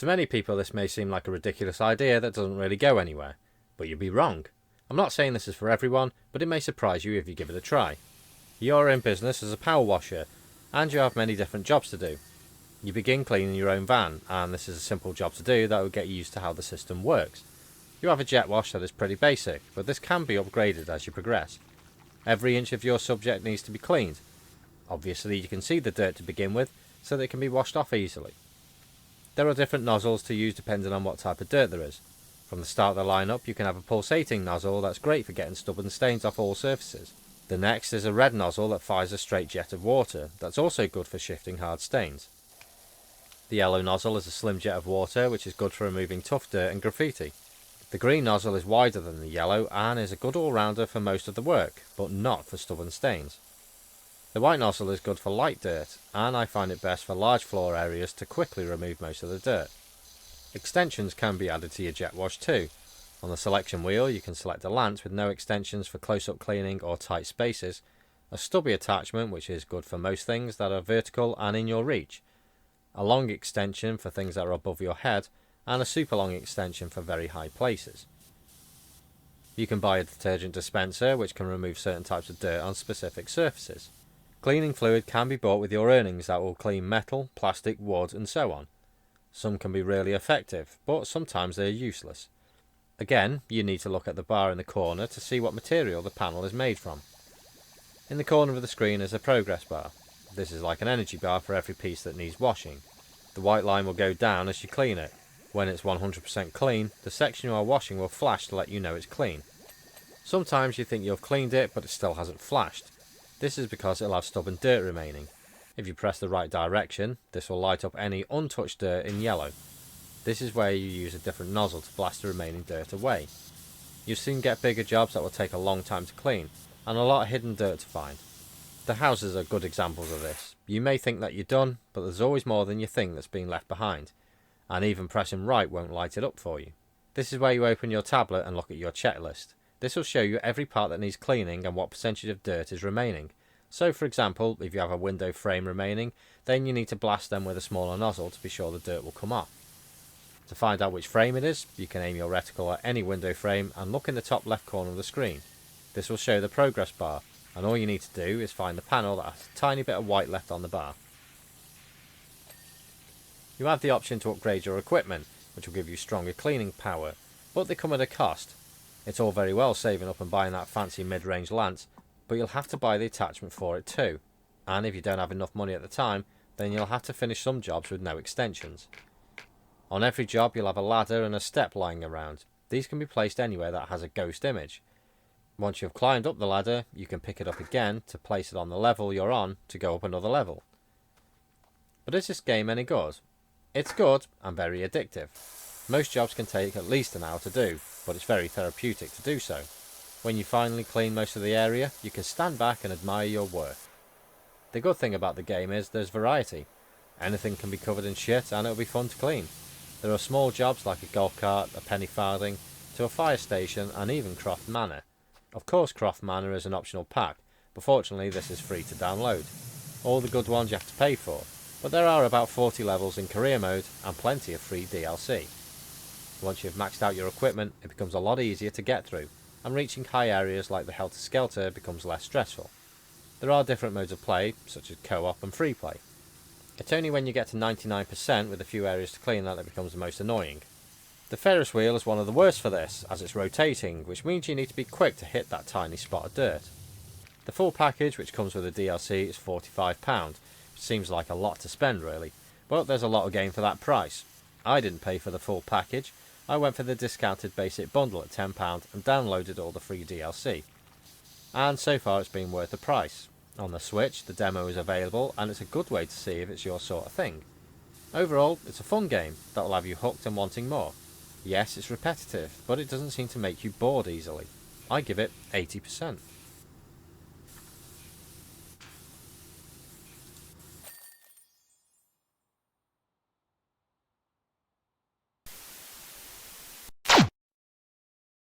To many people this may seem like a ridiculous idea that doesn't really go anywhere, but you'd be wrong. I'm not saying this is for everyone, but it may surprise you if you give it a try. You're in business as a power washer, and you have many different jobs to do. You begin cleaning your own van, and this is a simple job to do that will get you used to how the system works. You have a jet wash that is pretty basic, but this can be upgraded as you progress. Every inch of your subject needs to be cleaned. Obviously you can see the dirt to begin with, so that it can be washed off easily. There are different nozzles to use depending on what type of dirt there is. From the start of the lineup you can have a pulsating nozzle that's great for getting stubborn stains off all surfaces. The next is a red nozzle that fires a straight jet of water, that's also good for shifting hard stains. The yellow nozzle is a slim jet of water which is good for removing tough dirt and graffiti. The green nozzle is wider than the yellow and is a good all-rounder for most of the work, but not for stubborn stains. The white nozzle is good for light dirt, and I find it best for large floor areas to quickly remove most of the dirt. Extensions can be added to your jet wash too. On the selection wheel you can select a lance with no extensions for close-up cleaning or tight spaces, a stubby attachment which is good for most things that are vertical and in your reach, a long extension for things that are above your head, and a super long extension for very high places. You can buy a detergent dispenser which can remove certain types of dirt on specific surfaces. Cleaning fluid can be bought with your earnings that will clean metal, plastic, wood and so on. Some can be really effective, but sometimes they are useless. Again, you need to look at the bar in the corner to see what material the panel is made from. In the corner of the screen is a progress bar. This is like an energy bar for every piece that needs washing. The white line will go down as you clean it. When it's 100% clean, the section you are washing will flash to let you know it's clean. Sometimes you think you've cleaned it, but it still hasn't flashed. This is because it'll have stubborn dirt remaining. If you press the right direction, this will light up any untouched dirt in yellow. This is where you use a different nozzle to blast the remaining dirt away. You'll soon get bigger jobs that will take a long time to clean, and a lot of hidden dirt to find. The houses are good examples of this. You may think that you're done, but there's always more than you think that's being left behind, and even pressing right won't light it up for you. This is where you open your tablet and look at your checklist. This will show you every part that needs cleaning and what percentage of dirt is remaining. So for example, if you have a window frame remaining, then you need to blast them with a smaller nozzle to be sure the dirt will come off. To find out which frame it is, you can aim your reticle at any window frame and look in the top left corner of the screen. This will show the progress bar, and all you need to do is find the panel that has a tiny bit of white left on the bar. You have the option to upgrade your equipment, which will give you stronger cleaning power, but they come at a cost. It's all very well saving up and buying that fancy mid-range lance, but you'll have to buy the attachment for it too, and if you don't have enough money at the time, then you'll have to finish some jobs with no extensions. On every job you'll have a ladder and a step lying around. These can be placed anywhere that has a ghost image. Once you've climbed up the ladder, you can pick it up again to place it on the level you're on to go up another level. But is this game any good? It's good and very addictive. Most jobs can take at least an hour to do, but it's very therapeutic to do so. When you finally clean most of the area, you can stand back and admire your work. The good thing about the game is there's variety. Anything can be covered in shit and it'll be fun to clean. There are small jobs like a golf cart, a penny farthing, to a fire station and even Croft Manor. Of course Croft Manor is an optional pack, but fortunately this is free to download. All the good ones you have to pay for, but there are about 40 levels in career mode and plenty of free DLC. Once you've maxed out your equipment, it becomes a lot easier to get through, and reaching high areas like the Helter Skelter becomes less stressful. There are different modes of play, such as co-op and free play. It's only when you get to 99% with a few areas to clean that it becomes the most annoying. The Ferris wheel is one of the worst for this, as it's rotating, which means you need to be quick to hit that tiny spot of dirt. The full package, which comes with the DLC, is £45, which seems like a lot to spend really, but there's a lot of game for that price. I didn't pay for the full package. I went for the discounted basic bundle at £10 and downloaded all the free DLC. And so far it's been worth the price. On the Switch, the demo is available and it's a good way to see if it's your sort of thing. Overall, it's a fun game that will have you hooked and wanting more. Yes, it's repetitive, but it doesn't seem to make you bored easily. I give it 80%.